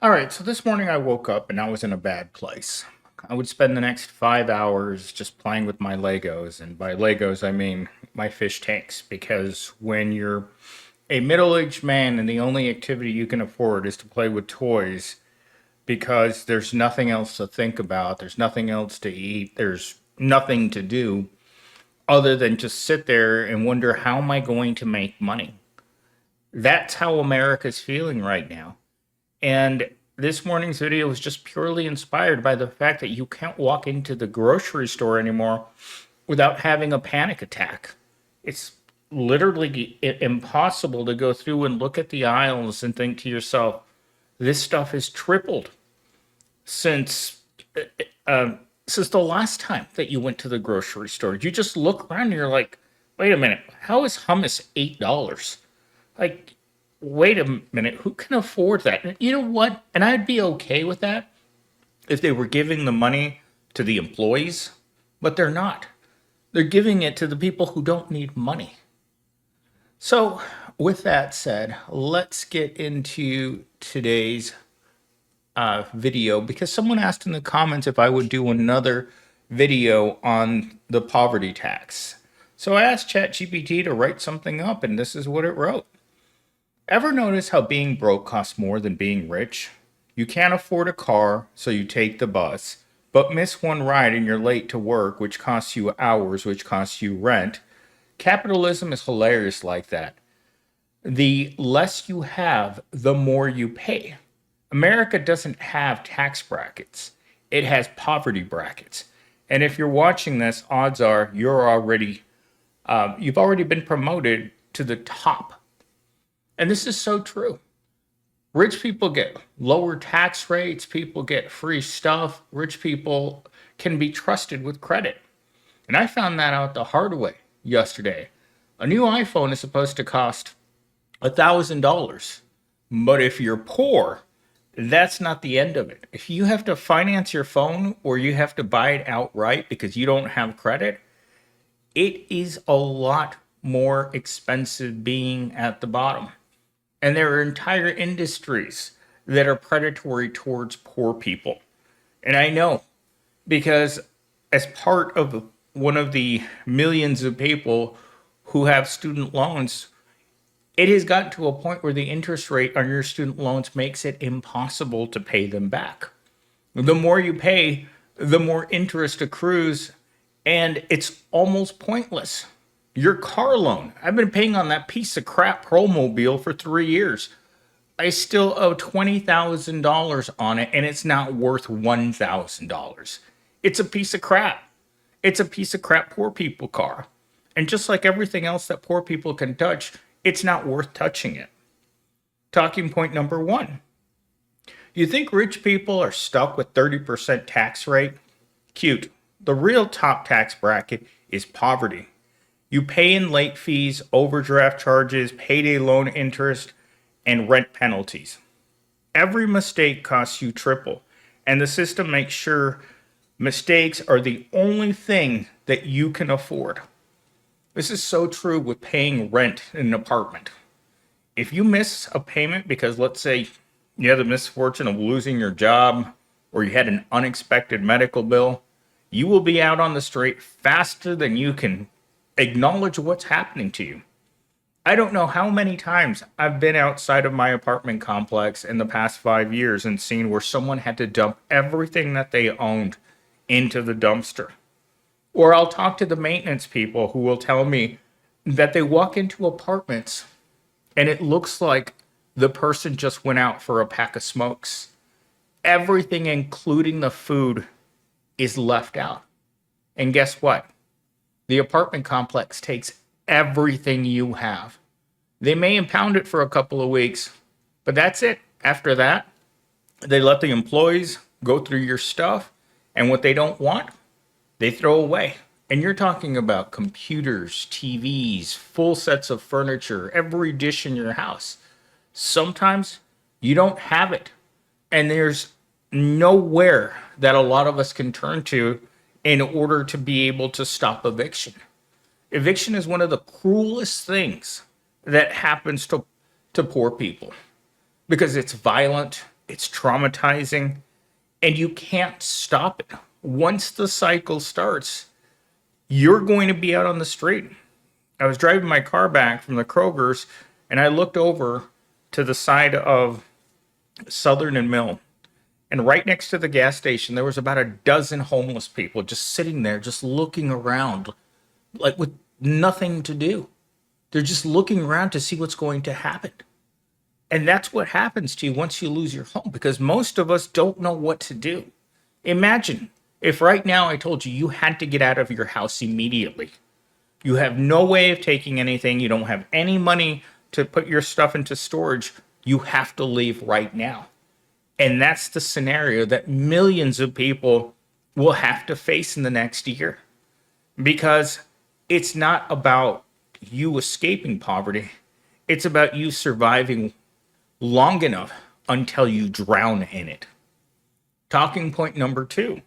All right, so this morning I woke up and I was in a bad place. I would spend the next 5 hours just playing with my Legos, and by Legos I mean my fish tanks, because when you're a middle aged man and the only activity you can afford is to play with toys because there's nothing else to think about, there's nothing else to eat, there's nothing to do other than just sit there and wonder, how am I going to make money? That's how America's feeling right now. And this morning's video was just purely inspired by the fact that you can't walk into the grocery store anymore without having a panic attack. It's literally impossible to go through and look at the aisles and think to yourself, this stuff has tripled since uh, since the last time that you went to the grocery store. You just look around and you're like, wait a minute, how is hummus $8? Like, wait a minute, who can afford that? And you know what? And I'd be okay with that if they were giving the money to the employees, but they're not. They're giving it to the people who don't need money. So, with that said, let's get into today's video, because someone asked in the comments if I would do another video on the poverty tax. So I asked ChatGPT to write something up, and this is what it wrote. Ever notice how being broke costs more than being rich? You can't afford a car, so you take the bus, but miss one ride and you're late to work, which costs you hours, which costs you rent. Capitalism is hilarious like that. The less you have, the more you pay. America doesn't have tax brackets. It has poverty brackets. And if you're watching this, odds are you've already been promoted to the top. And this is so true. Rich people get lower tax rates, people get free stuff, rich people can be trusted with credit. And I found that out the hard way yesterday. A new iPhone is supposed to cost $1,000. But if you're poor, that's not the end of it. If you have to finance your phone or you have to buy it outright because you don't have credit, it is a lot more expensive being at the bottom. And there are entire industries that are predatory towards poor people. And I know, because as part of one of the millions of people who have student loans, it has gotten to a point where the interest rate on your student loans makes it impossible to pay them back. The more you pay, the more interest accrues, and it's almost pointless. Your car loan, I've been paying on that piece of crap Promobile for 3 years. I still owe $20,000 on it, and it's not worth $1,000. It's a piece of crap. It's a piece of crap poor people car. And just like everything else that poor people can touch, it's not worth touching it. Talking point number one. You think rich people are stuck with 30% tax rate? Cute. The real top tax bracket is poverty. You pay in late fees, overdraft charges, payday loan interest, and rent penalties. Every mistake costs you triple, and the system makes sure mistakes are the only thing that you can afford. This is so true with paying rent in an apartment. If you miss a payment because, let's say, you had the misfortune of losing your job or you had an unexpected medical bill, you will be out on the street faster than you can acknowledge what's happening to you. I don't know how many times I've been outside of my apartment complex in the past 5 years and seen where someone had to dump everything that they owned into the dumpster. Or I'll talk to the maintenance people who will tell me that they walk into apartments and it looks like the person just went out for a pack of smokes. Everything, including the food, is left out. And guess what? The apartment complex takes everything you have. They may impound it for a couple of weeks, but that's it. After that, they let the employees go through your stuff, and what they don't want, they throw away. And you're talking about computers, TVs, full sets of furniture, every dish in your house. Sometimes you don't have it. And there's nowhere that a lot of us can turn to in order to be able to stop eviction. Eviction is one of the cruelest things that happens to poor people because it's violent, It's traumatizing, and you can't stop it. Once the cycle starts, you're going to be out on the street. I was driving my car back from the Kroger's, and I looked over to the side of Southern and Mill. And right next to the gas station, there was about a dozen homeless people just sitting there, just looking around, like with nothing to do. They're just looking around to see what's going to happen. And that's what happens to you once you lose your home, because most of us don't know what to do. Imagine if right now I told you you had to get out of your house immediately. You have no way of taking anything. You don't have any money to put your stuff into storage. You have to leave right now. And that's the scenario that millions of people will have to face in the next year, because it's not about you escaping poverty. It's about you surviving long enough until you drown in it. Talking point number 2.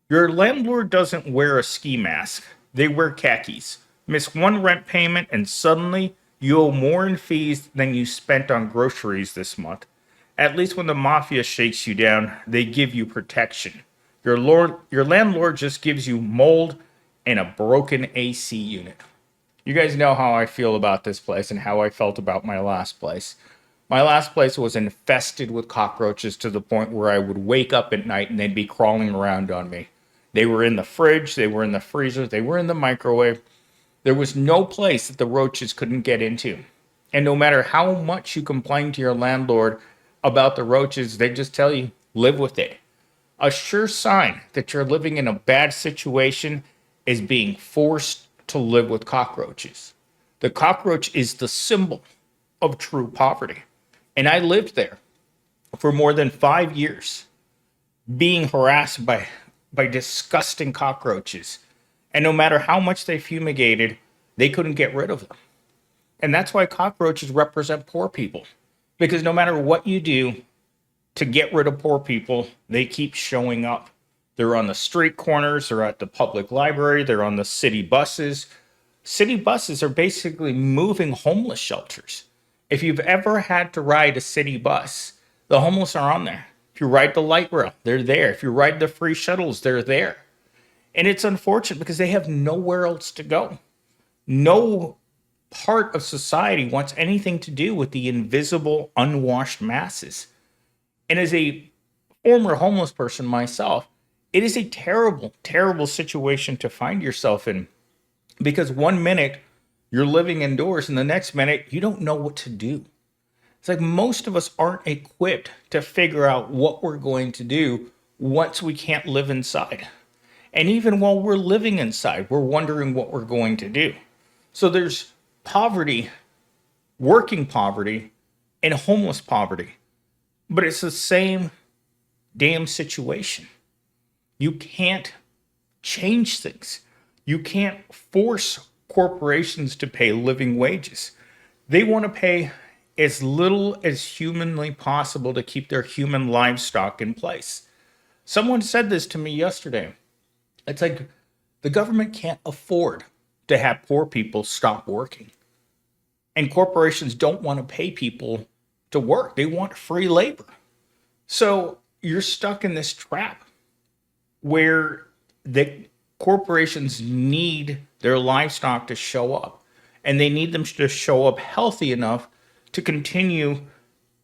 Your landlord doesn't wear a ski mask. They wear khakis. Miss one rent payment and suddenly you owe more in fees than you spent on groceries this month. At least when the mafia shakes you down, they give you protection. Your landlord just gives you mold and a broken AC unit. You guys know how I feel about this place and how I felt about my last place. My last place was infested with cockroaches to the point where I would wake up at night and they'd be crawling around on me. They were in the fridge, they were in the freezer, they were in the microwave. There was no place that the roaches couldn't get into. And no matter how much you complain to your landlord about the roaches, they just tell you, live with it. A sure sign that you're living in a bad situation is being forced to live with cockroaches. The cockroach is the symbol of true poverty. And I lived there for more than 5 years, being harassed by disgusting cockroaches. And no matter how much they fumigated, they couldn't get rid of them. And that's why cockroaches represent poor people. Because no matter what you do to get rid of poor people, they keep showing up. They're on the street corners, they're at the public library, they're on the city buses. City buses are basically moving homeless shelters. If you've ever had to ride a city bus, the homeless are on there. If you ride the light rail, they're there. If you ride the free shuttles, they're there. And it's unfortunate because they have nowhere else to go. No part of society wants anything to do with the invisible, unwashed masses. And as a former homeless person myself, it is a terrible, terrible situation to find yourself in, because one minute you're living indoors and the next minute you don't know what to do. It's like most of us aren't equipped to figure out what we're going to do once we can't live inside. And even while we're living inside, we're wondering what we're going to do. So there's poverty, working poverty, and homeless poverty. But it's the same damn situation. You can't change things. You can't force corporations to pay living wages. They want to pay as little as humanly possible to keep their human livestock in place. Someone said this to me yesterday. It's like the government can't afford to have poor people stop working. And corporations don't want to pay people to work. They want free labor. So you're stuck in this trap where the corporations need their livestock to show up. And they need them to show up healthy enough to continue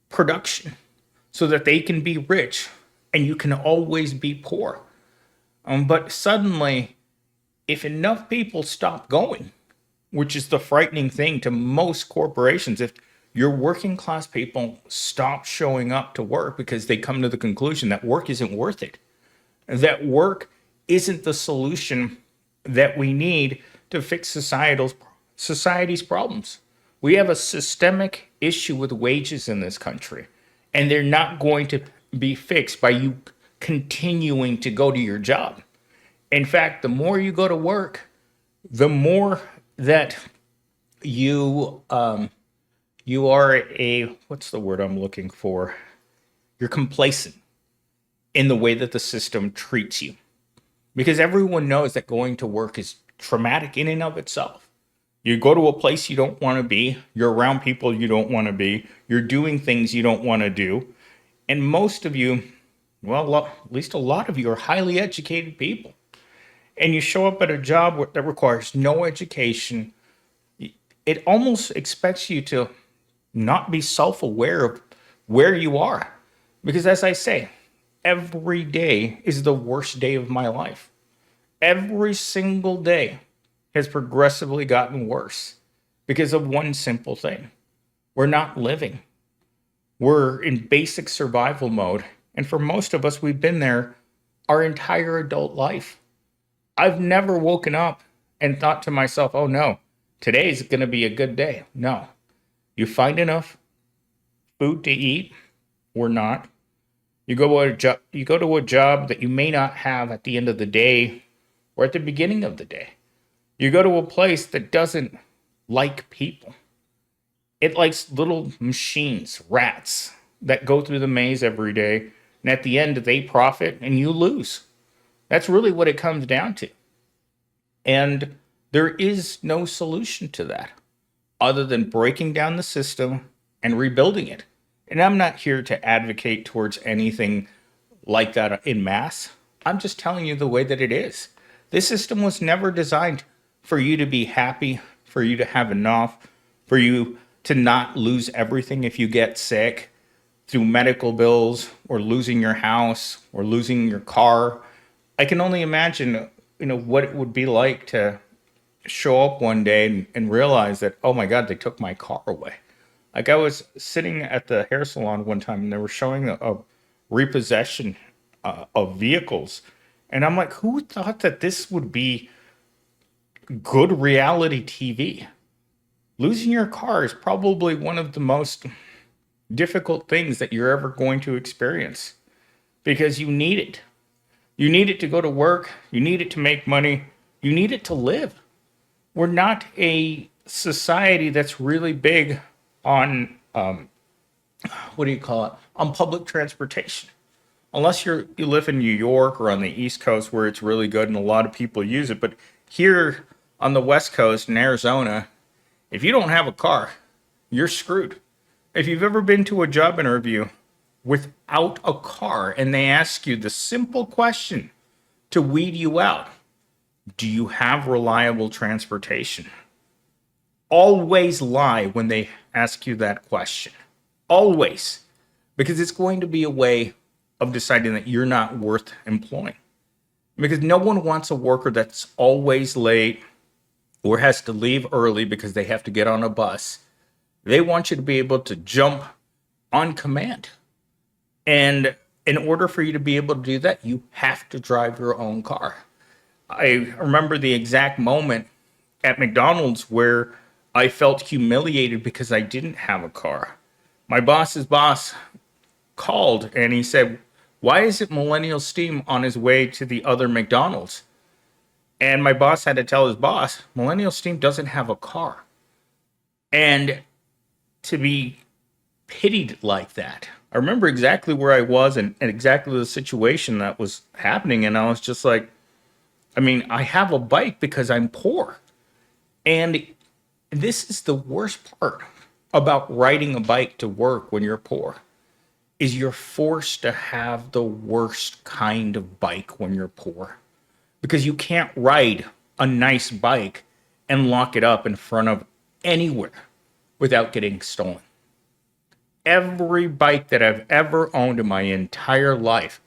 production so that they can be rich and you can always be poor. But suddenly, if enough people stop going, which is the frightening thing to most corporations, if your working class people stop showing up to work because they come to the conclusion that work isn't worth it, that work isn't the solution that we need to fix society's problems. We have a systemic issue with wages in this country, and they're not going to be fixed by you continuing to go to your job. In fact, the more you go to work, the more that you you are what's the word I'm looking for? You're complacent in the way that the system treats you. Because everyone knows that going to work is traumatic in and of itself. You go to a place you don't want to be, you're around people you don't want to be, you're doing things you don't want to do, And most of you, well, at least a lot of you are highly educated people. And you show up at a job that requires no education. It almost expects you to not be self aware of where you are. Because as I say, every day is the worst day of my life. Every single day has progressively gotten worse because of one simple thing. We're not living. We're in basic survival mode. And for most of us, we've been there our entire adult life. I've never woken up and thought to myself, oh no, today's going to be a good day. No. You find enough food to eat or not. You go to a job that you may not have at the end of the day or at the beginning of the day. You go to a place that doesn't like people. It likes little machines, rats, that go through the maze every day. And at the end, they profit and you lose. That's really what it comes down to. And there is no solution to that other than breaking down the system and rebuilding it. And I'm not here to advocate towards anything like that in mass. I'm just telling you the way that it is. This system was never designed for you to be happy, for you to have enough, for you to not lose everything if you get sick through medical bills or losing your house or losing your car. I can only imagine, what it would be like to show up one day and realize that, oh my God, they took my car away. Like I was sitting at the hair salon one time and they were showing a repossession of vehicles. And I'm like, who thought that this would be good reality TV? Losing your car is probably one of the most difficult things that you're ever going to experience because you need it. You need it to go to work. You need it to make money. You need it to live. We're not a society that's really big on, what do you call it? On public transportation. Unless you live in New York or on the East Coast where it's really good and a lot of people use it. But here on the West Coast in Arizona, if you don't have a car, you're screwed. If you've ever been to a job interview without a car and they ask you the simple question to weed you out, do you have reliable transportation? Always lie when they ask you that question. Always. Because it's going to be a way of deciding that you're not worth employing. Because no one wants a worker that's always late or has to leave early because they have to get on a bus. They want you to be able to jump on command. And in order for you to be able to do that, you have to drive your own car. I remember the exact moment at McDonald's where I felt humiliated because I didn't have a car. My boss's boss called and he said, why isn't Millennial Steam on his way to the other McDonald's? And my boss had to tell his boss, Millennial Steam doesn't have a car. And to be pitied like that, I remember exactly where I was and exactly the situation that was happening. And I was just like, I have a bike because I'm poor. And this is the worst part about riding a bike to work when you're poor, is you're forced to have the worst kind of bike when you're poor. Because you can't ride a nice bike and lock it up in front of anywhere without getting stolen. Every bike that I've ever owned in my entire life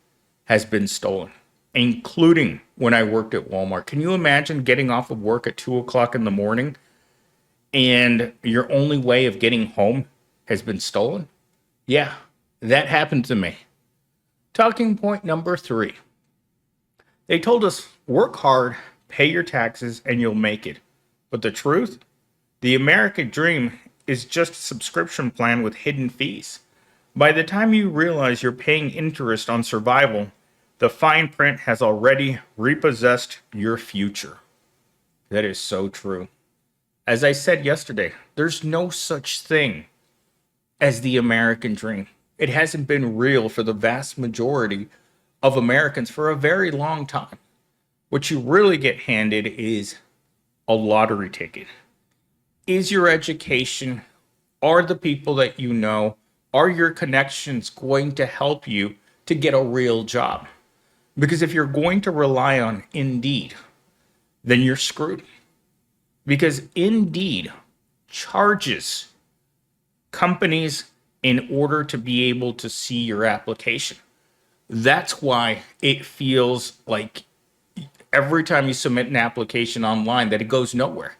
has been stolen, including when I worked at Walmart. Can you imagine getting off of work at 2 o'clock in the morning and your only way of getting home has been stolen? Yeah, that happened to me. Talking point number 3. They told us, work hard, pay your taxes, and you'll make it. But the truth? The American dream is just a subscription plan with hidden fees. By the time you realize you're paying interest on survival, the fine print has already repossessed your future. That is so true. As I said yesterday, there's no such thing as the American dream. It hasn't been real for the vast majority of Americans for a very long time. What you really get handed is a lottery ticket. Is your education, are the people that you know, Are your connections going to help you to get a real job? Because if you're going to rely on Indeed, then you're screwed. Because Indeed charges companies in order to be able to see your application. That's why it feels like every time you submit an application online that it goes nowhere.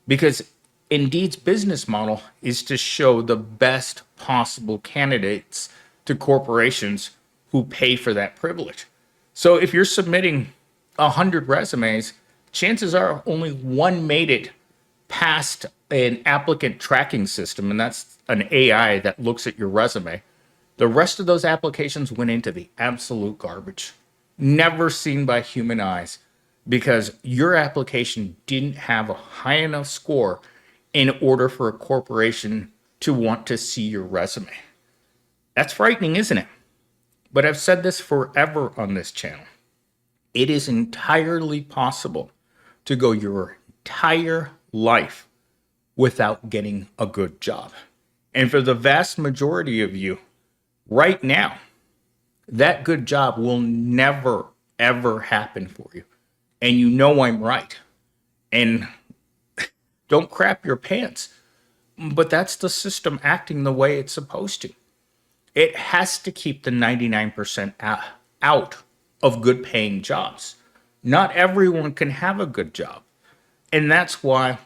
Because Indeed's business model is to show the best possible candidates to corporations who pay for that privilege. So if you're submitting 100 resumes, chances are only one made it past an applicant tracking system, and that's an AI that looks at your resume. The rest of those applications went into the absolute garbage, never seen by human eyes, because your application didn't have a high enough score in order for a corporation to want to see your resume. That's frightening, isn't it? But I've said this forever on this channel. It is entirely possible to go your entire life without getting a good job. And for the vast majority of you, right now, that good job will never, ever happen for you. And you know I'm right. And don't crap your pants. But that's the system acting the way it's supposed to. It has to keep the 99% out of good paying jobs. Not everyone can have a good job. And that's why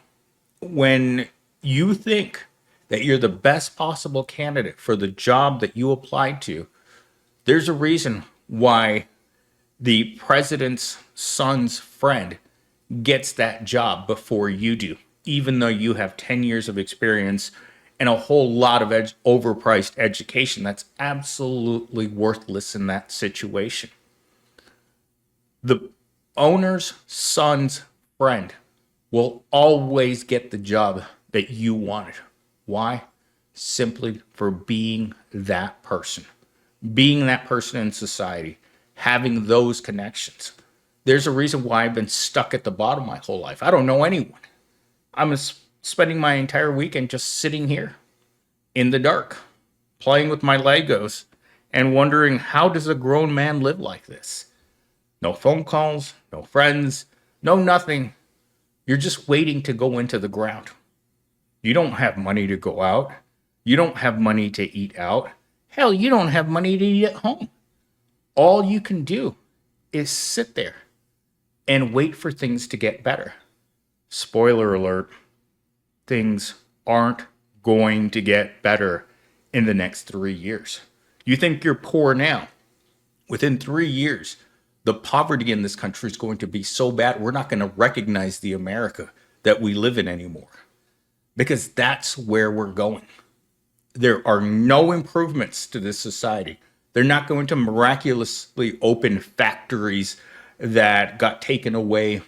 when you think that you're the best possible candidate for the job that you applied to, there's a reason why the president's son's friend gets that job before you do, even though you have 10 years of experience and a whole lot of overpriced education that's absolutely worthless in that situation. The owner's son's friend will always get the job that you wanted. Why? Simply for being that person in society, having those connections. There's a reason why I've been stuck at the bottom my whole life. I don't know anyone. I'm spending my entire weekend just sitting here in the dark, playing with my Legos and wondering, how does a grown man live like this? No phone calls, no friends, no nothing. You're just waiting to go into the ground. You don't have money to go out. You don't have money to eat out. Hell, you don't have money to eat at home. All you can do is sit there and wait for things to get better. Spoiler alert, things aren't going to get better in the next 3 years. You think you're poor now. Within 3 years, the poverty in this country is going to be so bad, we're not going to recognize the America that we live in anymore. Because that's where we're going. There are no improvements to this society. They're not going to miraculously open factories that got taken away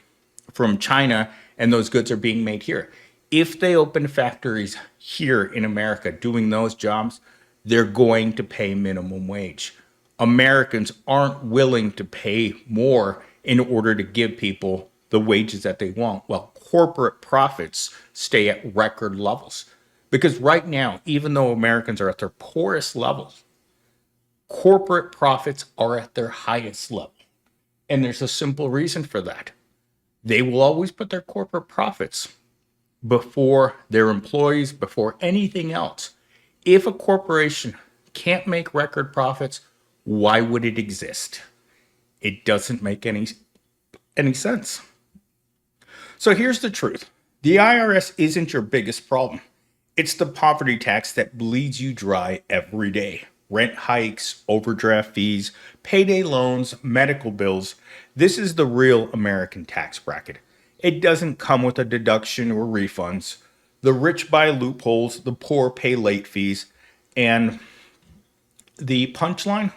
from China and those goods are being made here. If they open factories here in America doing those jobs, they're going to pay minimum wage. Americans aren't willing to pay more in order to give people the wages that they want, while corporate profits stay at record levels. Because right now, even though Americans are at their poorest levels, corporate profits are at their highest level. And there's a simple reason for that. They will always put their corporate profits before their employees, before anything else. If a corporation can't make record profits, why would it exist? It doesn't make any sense. So here's the truth. The IRS isn't your biggest problem. It's the poverty tax that bleeds you dry every day. Rent hikes, overdraft fees, payday loans, medical bills. This is the real American tax bracket. It doesn't come with a deduction or refunds. The rich buy loopholes, the poor pay late fees, and the punchline,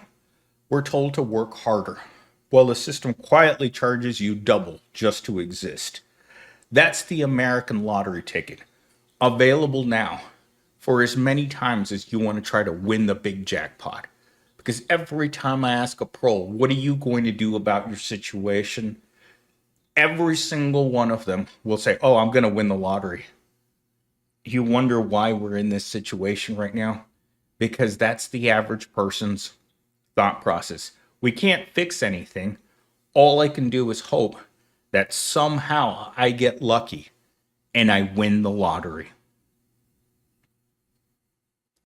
we're told to work harder, while the system quietly charges you double just to exist. That's the American lottery ticket, available now for as many times as you want to try to win the big jackpot. Because every time I ask a pro, what are you going to do about your situation? Every single one of them will say, oh, I'm going to win the lottery. You wonder why we're in this situation right now? because that's the average person's thought process. We can't fix anything. All I can do is hope that somehow I get lucky and I win the lottery.